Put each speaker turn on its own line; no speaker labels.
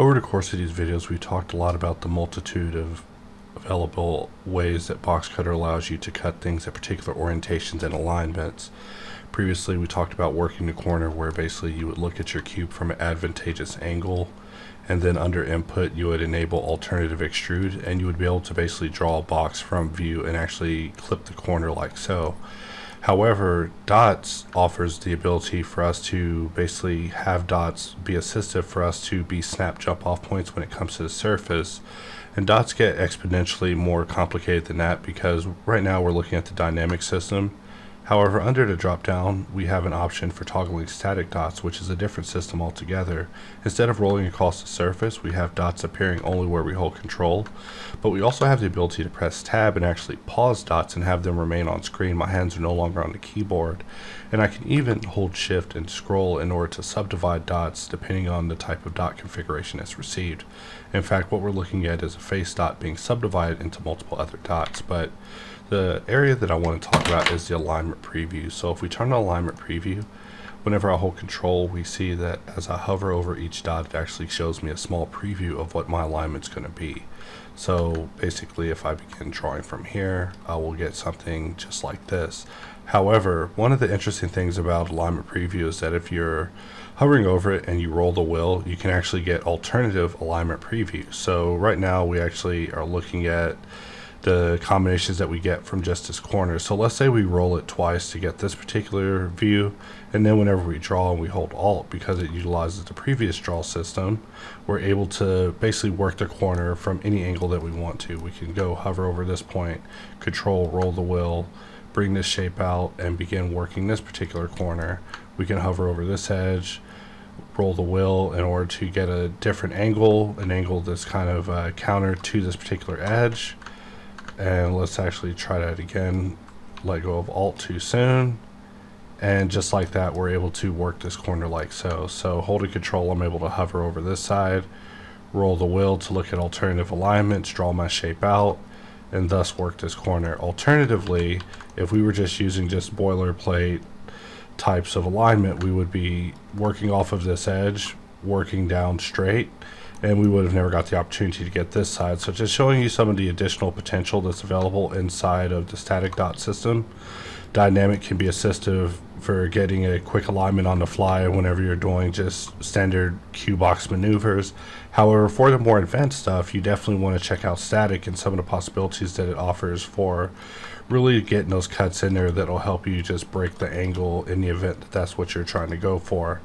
Over the course of these videos, we've talked a lot about the multitude of available ways that Boxcutter allows you to cut things at particular orientations and alignments. Previously, we talked about working the corner, where basically you would look at your cube from an advantageous angle, and then under input you would enable alternative extrude, and you would be able to basically draw a box from view and actually clip the corner like so. However, dots offers the ability for us to basically have dots be assistive for us to be snap jump off points when it comes to the surface. And dots get exponentially more complicated than that, because right now we're looking at the dynamic system. However, under the drop down, we have an option for toggling static dots, which is a different system altogether. Instead of rolling across the surface, we have dots appearing only where we hold control. But we also have the ability to press tab and actually pause dots and have them remain on screen. My hands are no longer on the keyboard. And I can even hold shift and scroll in order to subdivide dots depending on the type of dot configuration that's received. In fact, what we're looking at is a face dot being subdivided into multiple other dots. But the area that I want to talk about is the alignment preview. So if we turn on alignment preview, whenever I hold control, we see that as I hover over each dot, it actually shows me a small preview of what my alignment's going to be. So basically, if I begin drawing from here, I will get something just like this. However, one of the interesting things about alignment preview is that if you're hovering over it and you roll the wheel, you can actually get alternative alignment preview. So right now we actually are looking at the combinations that we get from just this corner. So let's say we roll it twice to get this particular view, and then whenever we draw and we hold Alt, because it utilizes the previous draw system, we're able to basically work the corner from any angle that we want to. We can go hover over this point, control, roll the wheel, bring this shape out, and begin working this particular corner. We can hover over this edge, roll the wheel in order to get a different angle, an angle that's kind of counter to this particular edge. And let's actually try that again. Let go of Alt too soon, and just like that, we're able to work this corner like so. So holding control, I'm able to hover over this side, roll the wheel to look at alternative alignments, draw my shape out, and thus work this corner. Alternatively, if we were just using just boilerplate types of alignment, we would be working off of this edge, working down straight, and we would have never got the opportunity to get this side. So just showing you some of the additional potential that's available inside of the static dot system. Dynamic can be assistive for getting a quick alignment on the fly whenever you're doing just standard cue box maneuvers. However, for the more advanced stuff, you definitely want to check out static and some of the possibilities that it offers for really getting those cuts in there that'll help you just break the angle in the event that that's what you're trying to go for.